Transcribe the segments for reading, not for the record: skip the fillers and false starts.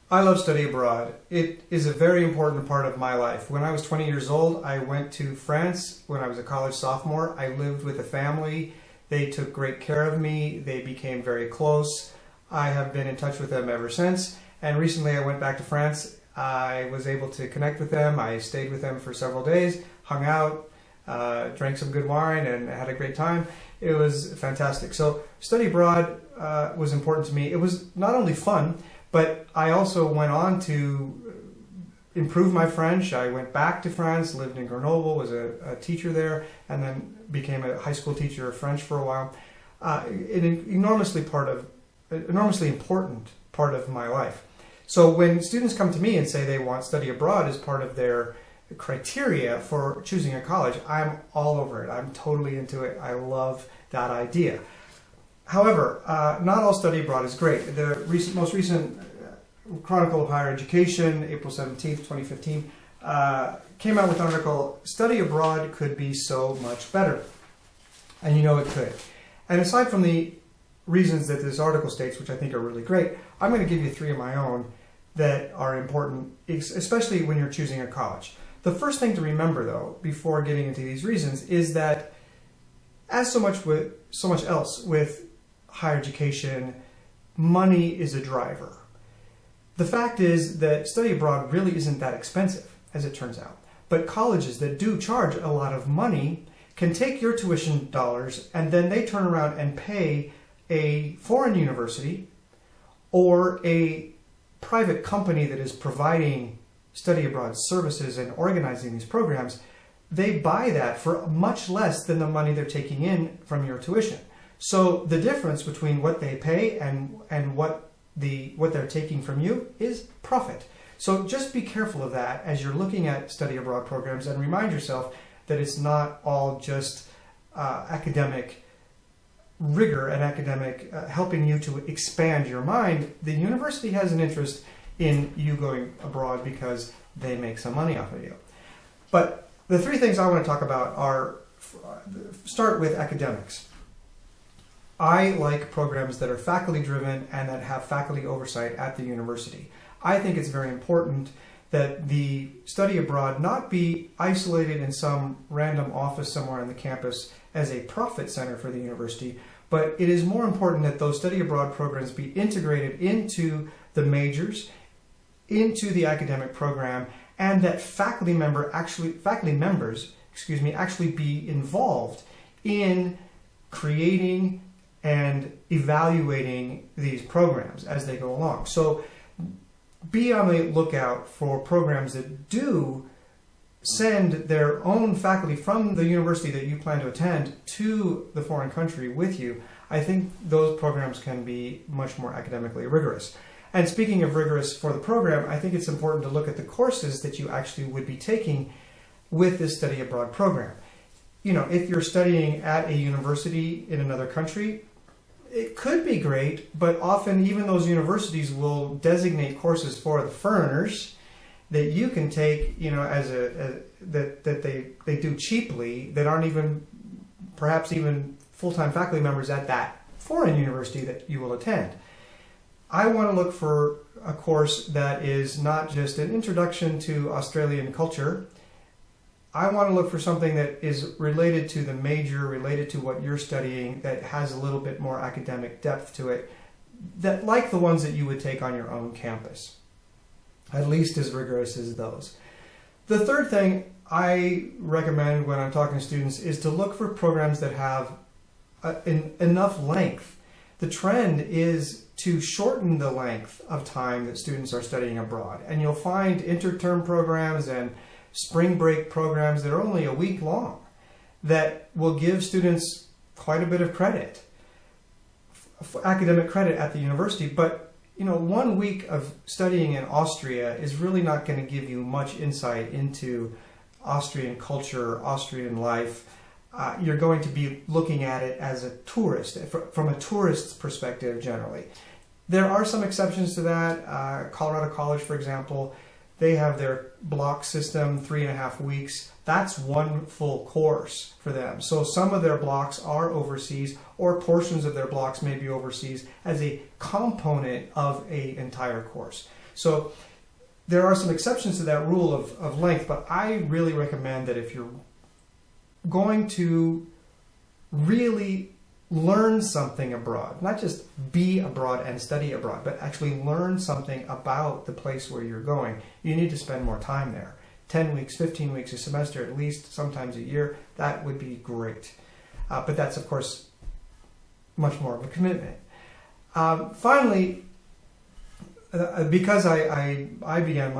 I love study abroad. It is a very important part of my life. When I was 20 years old, I went to France when I was a college sophomore. I lived with a family. They took great care of me. They became very close. I have been in touch with them ever since. And recently I went back to France. I was able to connect with them. I stayed with them for several days, hung out, drank some good wine, and had a great time. It was fantastic. So study abroad was important to me. It was not only fun, but I also went on to improve my French. I went back to France, lived in Grenoble, was a teacher there, and then became a high school teacher of French for a while. An enormously important part of my life. So when students come to me and say they want study abroad as part of their criteria for choosing a college, I'm all over it. I'm totally into it. I love that idea. However, not all study abroad is great. The most recent Chronicle of Higher Education, April 17th, 2015, came out with an article, Study Abroad Could Be So Much Better. And you know it could. And aside from the reasons that this article states, which I think are really great, I'm going to give you 3 of my own that are important, especially when you're choosing a college. The first thing to remember, though, before getting into these reasons, is that as so much else with higher education, money is a driver. The fact is that study abroad really isn't that expensive, as it turns out. But colleges that do charge a lot of money can take your tuition dollars and then they turn around and pay a foreign university or a private company that is providing study abroad services and organizing these programs. They buy that for much less than the money they're taking in from your tuition. So the difference between what they pay and what they're taking from you is profit. So just be careful of that as you're looking at study abroad programs, and remind yourself that it's not all just academic rigor and academic helping you to expand your mind. The university has an interest in you going abroad because they make some money off of you. But the 3 things I want to talk about are, start with academics. I like programs that are faculty driven and that have faculty oversight at the university. I think it's very important that the study abroad not be isolated in some random office somewhere on the campus as a profit center for the university, but it is more important that those study abroad programs be integrated into the majors, into the academic program, and that faculty members actually be involved in creating and evaluating these programs as they go along. So be on the lookout for programs that do send their own faculty from the university that you plan to attend to the foreign country with you. I think those programs can be much more academically rigorous. And speaking of rigorous for the program, I think it's important to look at the courses that you actually would be taking with this study abroad program. You know, if you're studying at a university in another country, it could be great, but often even those universities will designate courses for the foreigners that you can take, you know, that they do cheaply, that aren't even perhaps even full-time faculty members at that foreign university that you will attend. I want to look for a course that is not just an introduction to Australian culture. I want to look for something that is related to the major, related to what you're studying, that has a little bit more academic depth to it, that like the ones that you would take on your own campus, at least as rigorous as those. The third thing I recommend when I'm talking to students is to look for programs that have enough length. The trend is to shorten the length of time that students are studying abroad, and you'll find interterm programs and spring break programs that are only a week long that will give students quite a bit of credit, academic credit at the university. But you know, 1 week of studying in Austria is really not going to give you much insight into Austrian culture, Austrian life. You're going to be looking at it as a tourist, from a tourist's perspective generally. There are some exceptions to that. Colorado College, for example, they have their block system, 3.5 weeks. That's 1 full course for them. So some of their blocks are overseas, or portions of their blocks may be overseas as a component of an entire course. So there are some exceptions to that rule of length, but I really recommend that if you're going to really learn something abroad, not just be abroad and study abroad, but actually learn something about the place where you're going, you need to spend more time there. 10 weeks, 15 weeks, a semester at least, sometimes a year, that would be great. But that's, of course, much more of a commitment. Finally, because I began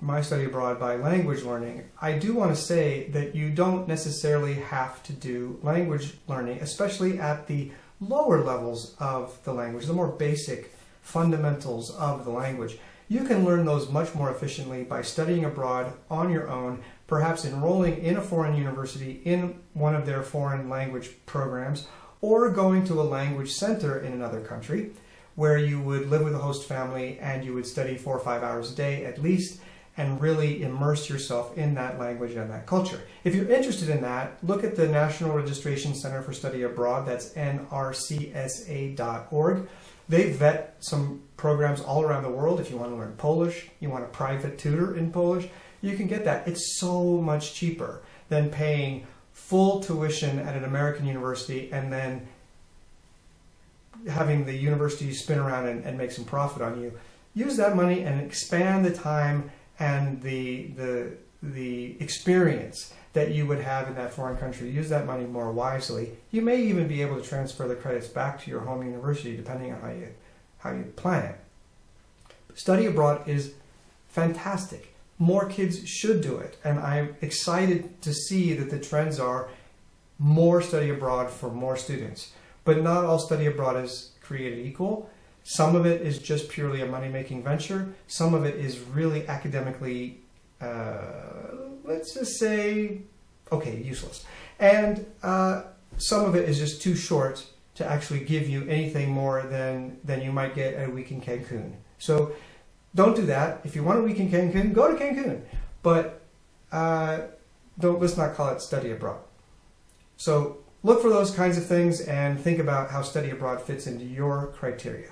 my study abroad by language learning, I do want to say that you don't necessarily have to do language learning, especially at the lower levels of the language, the more basic fundamentals of the language. You can learn those much more efficiently by studying abroad on your own, perhaps enrolling in a foreign university in one of their foreign language programs, or going to a language center in another country where you would live with a host family and you would study 4 or 5 hours a day at least, and really immerse yourself in that language and that culture. If you're interested in that, look at the National Registration Center for Study Abroad. That's nrcsa.org. They vet some programs all around the world. If you want to learn Polish, you want a private tutor in Polish, you can get that. It's so much cheaper than paying full tuition at an American university and then having the university spin around and make some profit on you. Use that money and expand the time and the experience that you would have in that foreign country. Use that money more wisely. You may even be able to transfer the credits back to your home university depending on how you plan it. Study abroad is fantastic. More kids should do it, and I'm excited to see that the trends are more study abroad for more students. But not all study abroad is created equal. Some of it is just purely a money-making venture. Some of it is really academically, let's just say, okay, useless. And some of it is just too short to actually give you anything more than you might get at a week in Cancun. So don't do that. If you want a week in Cancun, go to Cancun. But let's not call it study abroad. So look for those kinds of things and think about how study abroad fits into your criteria.